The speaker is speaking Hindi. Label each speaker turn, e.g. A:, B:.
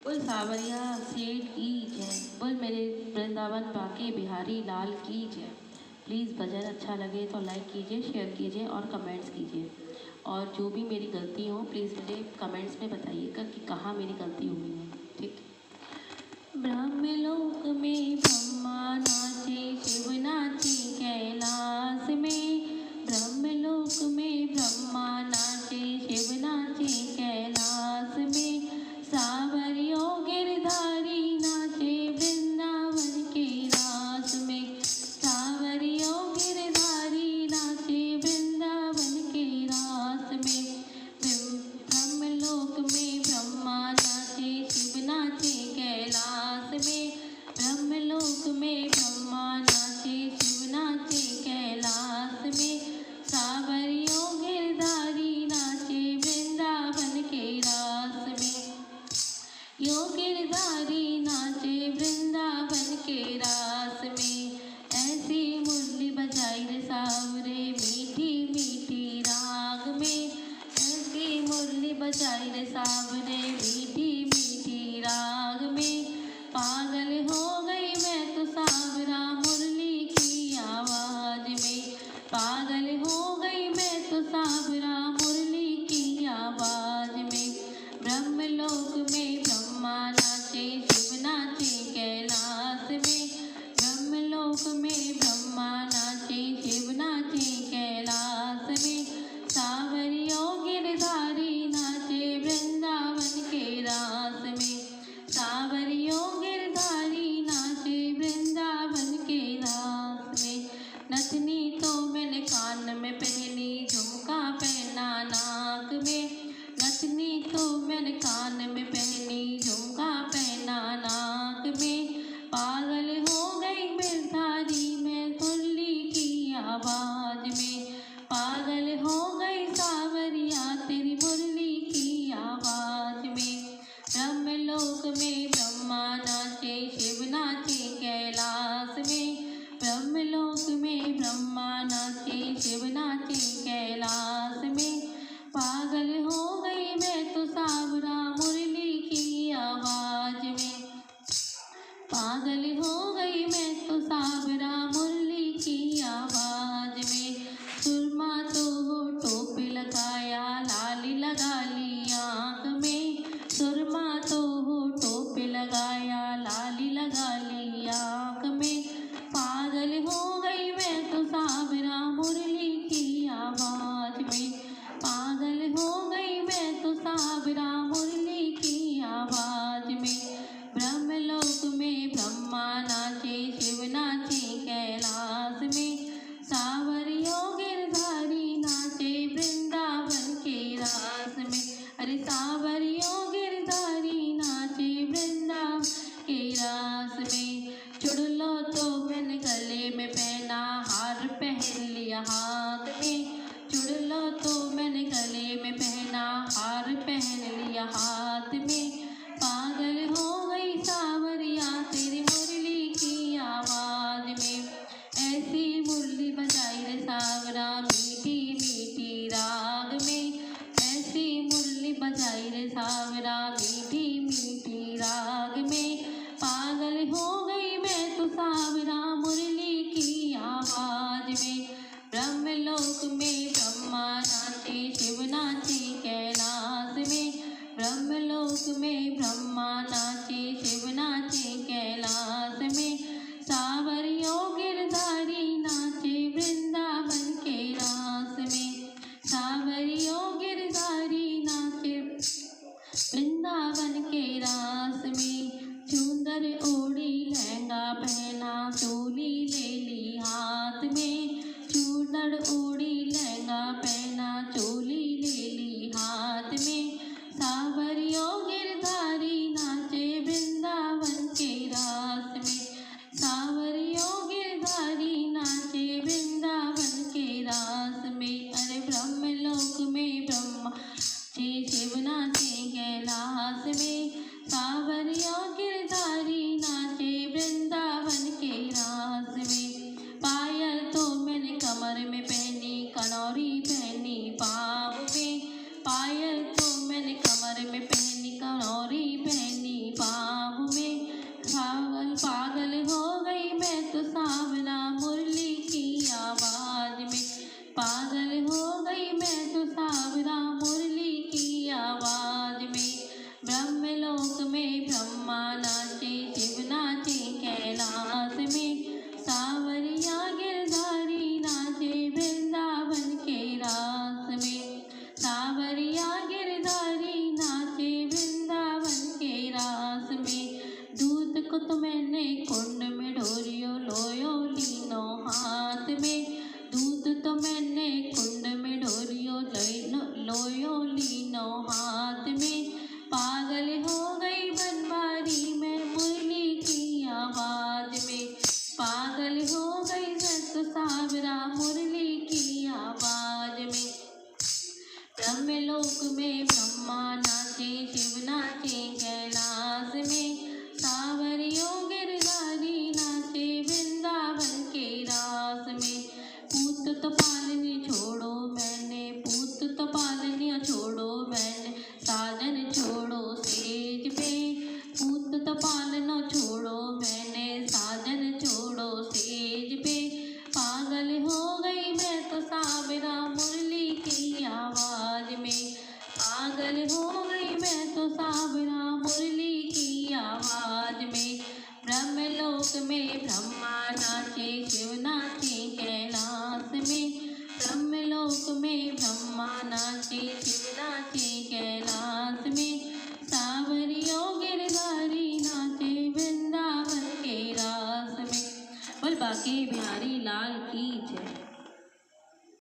A: बोल सावरिया सेठ की जय। बोल मेरे वृंदावन बाके बिहारी लाल की जय। प्लीज़ भजन अच्छा लगे तो लाइक कीजिए, शेयर कीजिए और कमेंट्स कीजिए। और जो भी मेरी गलती हो प्लीज़ मुझे कमेंट्स में बताइएगा कि कहाँ मेरी गलती हुई है। ठीक। ब्रह्मलोक में ब्रह्मा नाचे, शिव नाचे कैलाश में। ब्रह्मलोक में ब्रह्मा नाचे, शिव नाचे कैलाश में। सावरियों गिरधारी नाचे वृंदावन के रास में। सावरियों गिरधारी नाचे वृंदावन के रास में। ब्रह्मलोक में ब्रह्मा नाचे, शिव नाचे कैलाश में। ब्रह्मलोक में ब्रह्मा नाचे, शिव नाचे कैलाश में। सावरियों गिरधारी नाचे वृंदावन के रास में। यो गिरधारी नाचे वृंदावन के रास में। ऐसी मुरली बजाई रे सावरे मीठी मीठी राग में। ऐसी मुरली बजाई रे सावरे मीठी मीठी राग में। पागल हो गई मैं तो सावरा मुरली की आवाज में। पागल हो गई मैं तो सावरा मुरली की आवाज में। ब्रह्मलोक में ब्रह्मा नाचे, शिव नाचे कैलाश में। ब्रह्मलोक में ब्रह्मा नाचे, शिव नाचे कैलाश में। सावरियों गिरधारी नाचे वृंदावन के रास में। सावरियों गिरधारी नाचे वृंदावन के रास में। नथनी तो मैंने कान में पहनी, झुमका पहना नाक में। नथनी तो मैंने कान में पहनी, झुमका पहना नाक में। पागल हो गई गिरधारी मैं मुरली की आवाज में। पागल हो गई सावरिया तेरी मुरली की आवाज में। ब्रह्मलोक में ब्रह्मा नाचे, शिव नाचे कैलाश में। ब्रह्मलोक में ब्रह्मा नाचे, शिव नाचे कैलाश में। पागल हो गई मैं तो सावरा मुरली की आवाज में। पागल हो गई मैं तो सावरा मुरली की आवाज में। सुरमा तो होठों पे लगाया, लाली लगा ली आँख में। सुरमा तो होठों पे लगाया, लाली लगा ली आँख में। पागल हो गई मैं तो सावरा मुरली की आवाज में। पागल हो गई मैं तो सावरा मुरली की आवाज में। ब्रह्मलोक में ब्रह्मा नाचे, शिव नाचे कैलाश में। सावरियों गिरधारी नाचे वृंदावन के रास में। अरे सावरियों गिरधारी नाचे वृंदावन के रास में। चुड़लो तो मैंने गले में पहना, हार पहन लिया हाथ में। चुड़लो तो मैंने गले में पहना, हार पहन लिया हाथ में। पागल हो गई सावरिया तेरी मुरली की आवाज में। ऐसी मुरली बजाई रे सावरा मीठी मीठी राग में। ऐसी मुरली बजाई रे सावरा मीठी मीठी राग में। पागल हो गई मैं तो सावरा मुरली की आवाज में। ब्रह्मलोक में ब्रह्मा नाचे, शिव नाचे कैलाश में। ब्रह्मलोक में ब्रह्मा नाचे, शिव नाचे कैलाश में। सावरियों गिरधारी नाचे वृंदावन के रास में। सावरियों गिरधारी नाचे वृंदावन के रास में। चुंदर ओढ़ी लहंगा पहना, चोली ले ली हाथ में। चूनर ओढ़ी लहंगा पहना, चोली ले ली हाथ में। सावरियों गिरधारी नाचे वृंदावन के रास में। सावरियों गिरधारी नाचे वृंदावन के रास में। अरे ब्रह्मलोक में ब्रह्मा नाचे, शिव नाचे कैलाश में। सावरियों गिरधारी नाचे वृंदावन के रास में। पायल तो मैंने कमर में पहनी, कनौरी पहनी पाँव में। पायल तो मैंने कमर में पहनी, कनौरी पहनी पाँव में ब्रह्मा नाचे, शिव नाचे कैलाश में, सावरिया गिरधारी नाचे वृंदावन के रास में, सावरिया गिरधारी नाचे वृंदावन के रास में। दूध को तो मैंने कुंड में ढोरियो लोयो लीनो हाथ में, दूध तो मैंने कुंड में ढोरियो लोयो लीनो हाथ में। पागल हो गई बनवारी में मुरली की आवाज में, पागल हो गई संत सावरा मुरली की आवाज में। ब्रह्मलोक में ब्रह्मा नाचे, शिव नाचे कैलाश में, सावरियों गिरधारी नाचे वृंदावन के रास में। पूत तो पालनी छोड़ो मैंने, पूत तो पालनी छोड़ो मैंने, साजन छोड़ो सेज पे, पूत तो पालना छोड़ो मैंने, साजन छोड़ो सेज पे। पागल हो गई मैं तो सावरा मुरली की आवाज में, पागल हो गई मैं तो सावरा मुरली की आवाज में। ब्रह्मलोक में ब्रह्मा नाचे, शिव नाचे कैलाश में, ब्रह्मलोक में ब्रह्मा नाचे, शिव नाचे कैलाश में, सावरियों गिरधारी नाचे वृंदावन के रास में। बोल बांके बिहारी लाल की जय।